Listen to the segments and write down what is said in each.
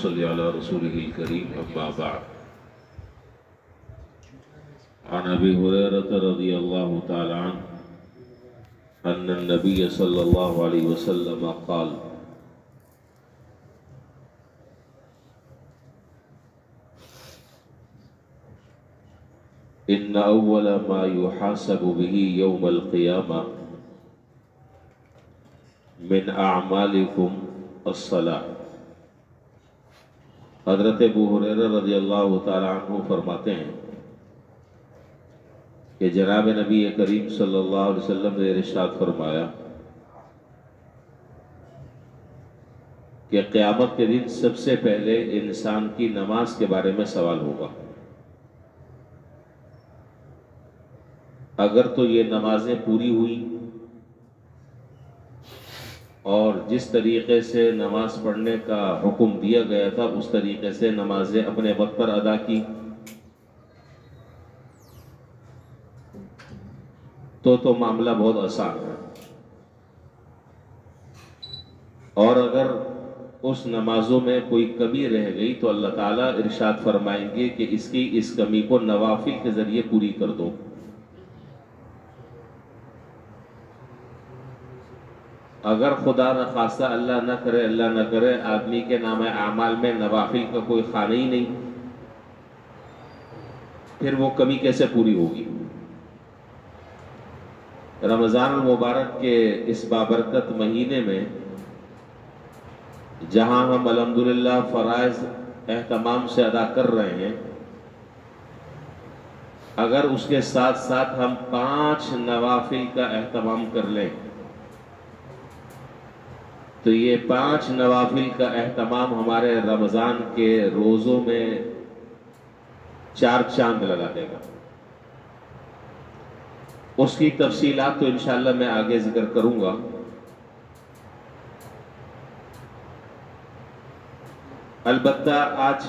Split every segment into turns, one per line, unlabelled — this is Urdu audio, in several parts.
صلی علی رسولہ الکریم اما بعد عن ابی ہریرہ رضی اللہ تعالی عنہ ان النبی صلی اللہ علیہ وسلم قال ان اول ما يحاسب به يوم القیامہ من اعمالکم الصلاۃ۔ حضرت ابو ہریرہ رضی اللہ تعالی عنہ فرماتے ہیں کہ جناب نبی کریم صلی اللہ علیہ وسلم نے ارشاد فرمایا کہ قیامت کے دن سب سے پہلے انسان کی نماز کے بارے میں سوال ہوگا۔ اگر تو یہ نمازیں پوری ہوئی اور جس طریقے سے نماز پڑھنے کا حکم دیا گیا تھا اس طریقے سے نمازیں اپنے وقت پر ادا کی تو معاملہ بہت آسان ہے، اور اگر اس نمازوں میں کوئی کمی رہ گئی تو اللہ تعالیٰ ارشاد فرمائیں گے کہ اس کمی کو نوافل کے ذریعے پوری کر دو۔ اگر خدا نہ خواستہ اللہ نہ کرے آدمی کے نام اعمال میں نوافل کا کوئی خانہ ہی نہیں، پھر وہ کمی کیسے پوری ہوگی؟ رمضان المبارک کے اس بابرکت مہینے میں جہاں ہم الحمدللہ فرائض اہتمام سے ادا کر رہے ہیں، اگر اس کے ساتھ ساتھ ہم 5 نوافل کا اہتمام کر لیں تو یہ 5 نوافل کا اہتمام ہمارے رمضان کے روزوں میں 4 چاند لگا دے گا۔ اس کی تفصیلات تو انشاءاللہ میں آگے ذکر کروں گا۔ البتہ آج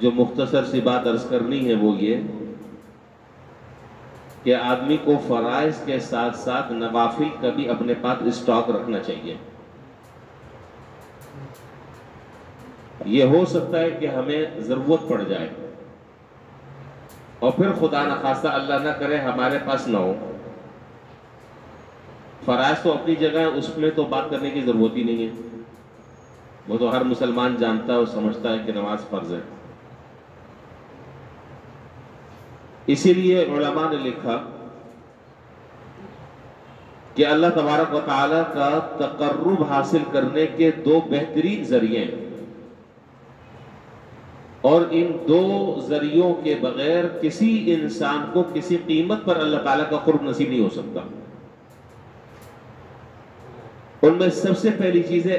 جو مختصر سی بات عرض کرنی ہے وہ یہ کہ آدمی کو فرائض کے ساتھ ساتھ نوافل کا بھی اپنے پاس اسٹاک رکھنا چاہیے۔ یہ ہو سکتا ہے کہ ہمیں ضرورت پڑ جائے اور پھر خدا نہ خواستہ اللہ نہ کرے ہمارے پاس نہ ہو۔ فرائض تو اپنی جگہ ہے، اس میں تو بات کرنے کی ضرورت ہی نہیں ہے، وہ تو ہر مسلمان جانتا ہے اور سمجھتا ہے کہ نماز فرض ہے۔ اسی لیے علماء نے لکھا کہ اللہ تبارک و تعالیٰ کا تقرب حاصل کرنے کے 2 بہترین ذریعے ہیں، اور ان 2 ذریعوں کے بغیر کسی انسان کو کسی قیمت پر اللہ تعالیٰ کا قرب نصیب نہیں ہو سکتا۔ ان میں سب سے پہلی چیز ہے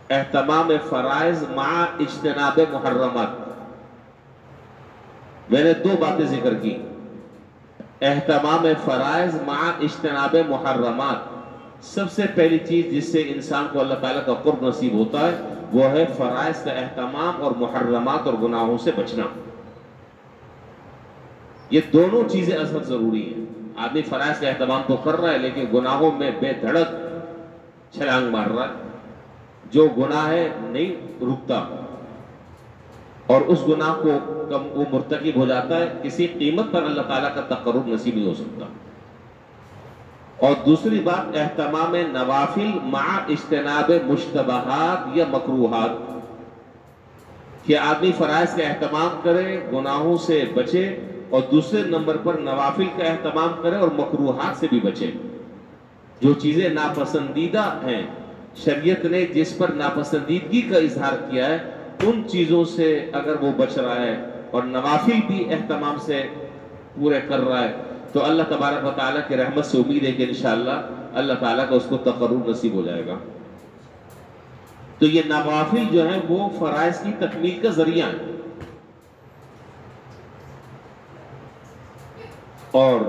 اہتمام فرائض مع اجتناب محرمات۔ میں نے 2 باتیں ذکر کی، اہتمام فرائض مع اجتناب محرمات۔ سب سے پہلی چیز جس سے انسان کو اللہ تعالیٰ کا قرب نصیب ہوتا ہے وہ ہے فرائض کا اہتمام اور محرمات اور گناہوں سے بچنا۔ یہ دونوں چیزیں اصل ضروری ہیں۔ آدمی فرائض کا اہتمام تو کر رہا ہے لیکن گناہوں میں بے دھڑک چھلانگ مار رہا ہے، جو گناہ ہے نہیں رکتا، اور اس گناہ کو وہ مرتکب ہو جاتا ہے، کسی قیمت پر اللہ تعالیٰ کا تقرب نصیب نہیں ہو سکتا۔ اور دوسری بات اہتمام نوافل مع اجتناب مشتبہات یا مکروہات، کہ آدمی فرائض کا اہتمام کرے، گناہوں سے بچے، اور دوسرے نمبر پر نوافل کا اہتمام کرے اور مکروہات سے بھی بچے۔ جو چیزیں ناپسندیدہ ہیں، شریعت نے جس پر ناپسندیدگی کا اظہار کیا ہے، ان چیزوں سے اگر وہ بچ رہا ہے اور نوافل بھی اہتمام سے پورے کر رہا ہے تو اللہ تبارک و تعالیٰ کی رحمت سے امید ہے کہ انشاءاللہ اللہ تعالیٰ کا اس کو تقرب نصیب ہو جائے گا۔ تو یہ نوافل جو ہیں وہ فرائض کی تکمیل کا ذریعہ ہیں، اور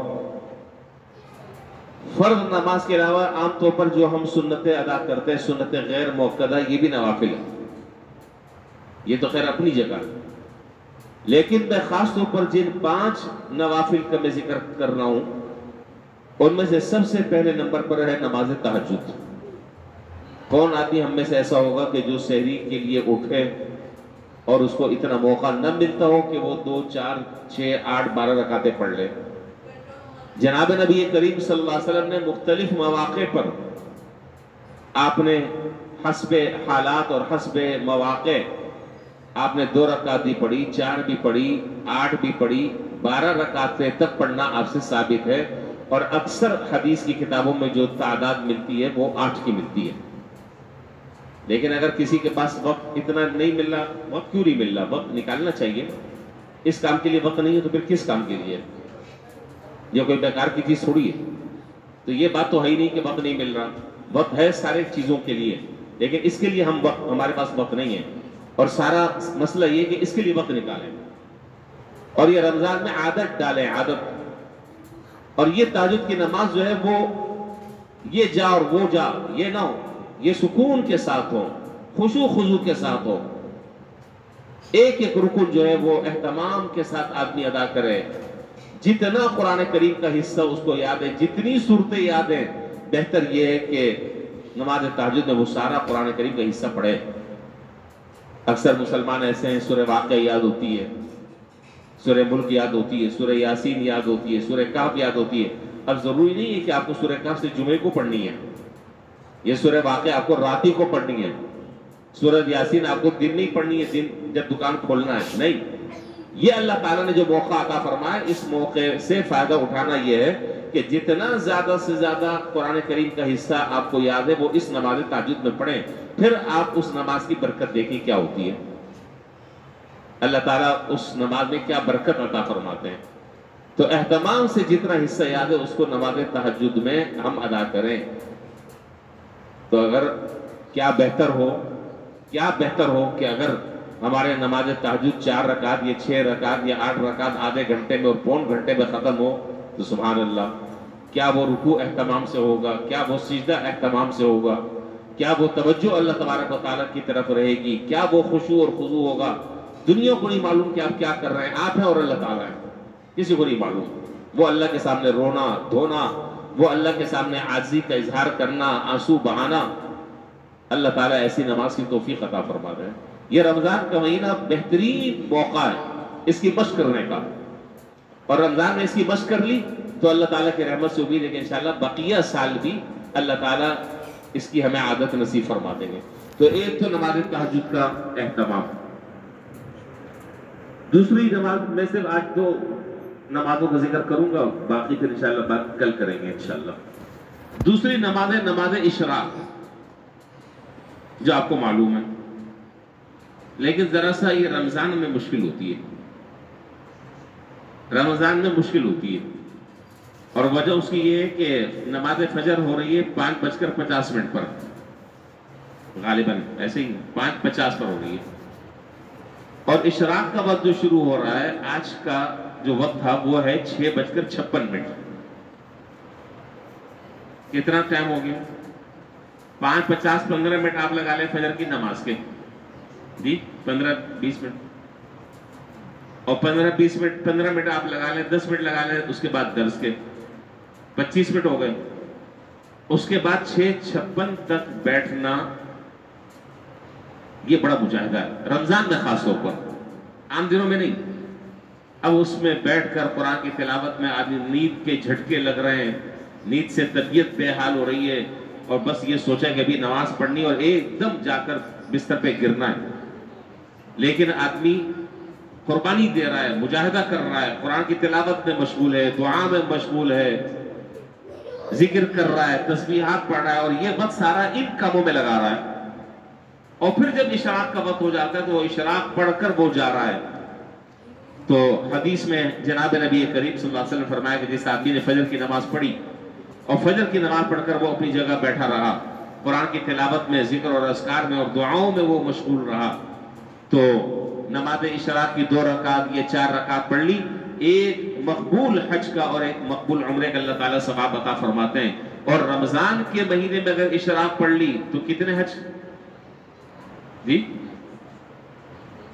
فرض نماز کے علاوہ عام طور پر جو ہم سنتیں ادا کرتے ہیں، سنتیں غیر موقدہ، یہ بھی نوافل ہیں۔ یہ تو خیر اپنی جگہ، لیکن میں خاص طور پر جن 5 نوافل کا میں ذکر کر رہا ہوں ان میں سے سب سے پہلے نمبر پر ہے نماز تہجد۔ کون آدمی ہم میں سے ایسا ہوگا کہ جو سحری کے لیے اٹھے اور اس کو اتنا موقع نہ ملتا ہو کہ وہ 2 4 6 8 12 رکعتیں پڑھ لے؟ جناب نبی کریم صلی اللہ علیہ وسلم نے مختلف مواقع پر آپ نے حسب حالات اور حسب مواقع آپ نے 2 رکعت بھی پڑھی، 4 بھی پڑھی، 8 بھی پڑھی، 12 رکعتیں تک پڑھنا آپ سے ثابت ہے، اور اکثر حدیث کی کتابوں میں جو تعداد ملتی ہے وہ 8 کی ملتی ہے۔ لیکن اگر کسی کے پاس وقت اتنا نہیں مل رہا، وقت کیوں نہیں مل رہا؟ وقت نکالنا چاہیے۔ اس کام کے لیے وقت نہیں ہے تو پھر کس کام کے لیے؟ یہ کوئی بیکار کی چیز تھوڑی ہے۔ تو یہ بات تو ہے ہی نہیں کہ وقت نہیں مل رہا، وقت ہے سارے چیزوں کے لیے، لیکن اس کے لیے ہمارے پاس وقت نہیں ہے، اور سارا مسئلہ یہ کہ اس کے لیے وقت نکالیں، اور یہ رمضان میں عادت ڈالیں، عادت۔ اور یہ تہجد کی نماز جو ہے وہ یہ جا اور وہ جا یہ نہ ہو، یہ سکون کے ساتھ ہو، خشوع خضوع کے ساتھ ہو، ایک ایک رکن جو ہے وہ اہتمام کے ساتھ آدمی ادا کرے، جتنا قرآن کریم کا حصہ اس کو یاد ہے، جتنی صورتیں یاد ہیں، بہتر یہ ہے کہ نماز تہجد میں وہ سارا قرآن کریم کا حصہ پڑھے۔ اکثر مسلمان ایسے ہیں، سورہ واقعہ یاد ہوتی ہے، سورہ ملک یاد ہوتی ہے، سورہ یاسین یاد ہوتی ہے، سورہ کہف یاد ہوتی ہے۔ اب ضروری نہیں ہے کہ آپ کو سورہ کہف سے جمعے کو پڑھنی ہے، یہ سورہ واقعہ آپ کو راتی کو پڑھنی ہے، سورہ یاسین آپ کو دن نہیں پڑھنی ہے، دن جب دکان کھولنا ہے، نہیں۔ یہ اللہ تعالیٰ نے جو موقع عطا فرمایا، اس موقع سے فائدہ اٹھانا یہ ہے کہ جتنا زیادہ سے زیادہ قرآن کریم کا حصہ آپ کو یاد ہے وہ اس نماز تہجد میں پڑھیں، پھر آپ اس نماز کی برکت دیکھیں کیا ہوتی ہے، اللہ تعالیٰ اس نماز میں کیا برکت عطا فرماتے ہیں۔ تو اہتمام سے جتنا حصہ یاد ہے اس کو نماز تہجد میں ہم ادا کریں۔ تو اگر کیا بہتر ہو کہ اگر ہمارے نماز تہجد 4 رکعت یا 6 رکعت یا 8 رکعت آدھے گھنٹے میں اور پون گھنٹے میں ختم ہو، تو سبحان اللہ، کیا وہ رکوع اہتمام سے ہوگا، کیا وہ سجدہ اہتمام سے ہوگا، کیا وہ توجہ اللہ تبارک و تعالیٰ کی طرف رہے گی، کیا وہ خشوع اور خضوع ہوگا۔ دنیا کو نہیں معلوم کہ آپ کیا کر رہے ہیں، آپ ہیں اور اللہ تعالیٰ ہے، کسی کو نہیں معلوم۔ وہ اللہ کے سامنے رونا دھونا، وہ اللہ کے سامنے عاجزی کا اظہار کرنا، آنسو بہانا، اللہ تعالیٰ ایسی نماز کی توفیق عطا فرما دے۔ یہ رمضان کا مہینہ بہترین موقع ہے اس کی مشق کرنے کا، اور رمضان میں اس کی مشق کر لی تو اللہ تعالیٰ کی رحمت سے امید ہے کہ انشاءاللہ بقیہ سال بھی اللہ تعالیٰ اس کی ہمیں عادت نصیب فرما دیں گے۔ تو ایک تو نماز تہجد کا اہتمام۔ دوسری نماز، میں صرف آج تو نمازوں کا ذکر کروں گا، باقی پھر انشاءاللہ بات کل کریں گے انشاءاللہ۔ دوسری نماز ہے نماز اشراق، جو آپ کو معلوم ہے، لیکن ذرا سا یہ رمضان میں مشکل ہوتی ہے، رمضان میں مشکل ہوتی ہے، اور وجہ اس کی یہ ہے کہ نماز فجر ہو رہی ہے 5:50 پر، غالباً ایسے ہی 5:50 پر ہو رہی ہے، اور اشراق کا وقت جو شروع ہو رہا ہے آج کا جو وقت تھا وہ ہے 6:56۔ کتنا ٹائم ہو گیا؟ 5:50 15 منٹ آپ لگا لیں فجر کی نماز کے، جی 15-20 منٹ، اور 15 منٹ آپ لگا لیں، 10 منٹ لگا لیں اس کے بعد درس کے، 25 منٹ ہو گئے۔ اس کے بعد 6:56 تک بیٹھنا، یہ بڑا مجاہدہ ہے رمضان میں خاص طور پر، عام دنوں میں نہیں۔ اب اس میں بیٹھ کر قرآن کی تلاوت میں آدمی نیند کے جھٹکے لگ رہے ہیں، نیند سے طبیعت بے حال ہو رہی ہے، اور بس یہ سوچا کہ ابھی نماز پڑھنی اور ایک دم جا کر بستر پہ گرنا ہے، لیکن آدمی قربانی دے رہا ہے، مجاہدہ کر رہا ہے، قرآن کی تلاوت میں مشغول ہے، دعا میں مشغول ہے، ذکر کر رہا ہے، تسبیحات پڑھ رہا ہے، اور یہ وقت سارا ان کاموں میں لگا رہا ہے، اور پھر جب اشراق کا وقت ہو جاتا ہے تو وہ اشراق پڑھ کر وہ جا رہا ہے۔ تو حدیث میں جناب نبی کریم صلی اللہ علیہ وسلم فرمایا کہ جس آدمی نے فجر کی نماز پڑھی اور فجر کی نماز پڑھ کر وہ اپنی جگہ بیٹھا رہا، قرآن کی تلاوت میں، ذکر اور اذکار میں اور دعاؤں میں وہ مشغول رہا، تو نماز اشراق کی 2 رکعت یا 4 رکعت پڑھ لی، ایک مقبول حج کا اور ایک مقبول عمرے کا اللہ تعالیٰ ثواب عطا فرماتے ہیں۔ اور رمضان کے مہینے میں اگر اشراق پڑھ لی تو کتنے حج؟ جی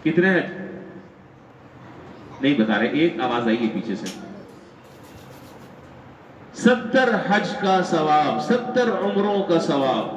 کتنے حج؟ نہیں بتا رہے، ایک آواز آئی ہے پیچھے سے، 70 حج کا ثواب، 70 عمروں کا ثواب۔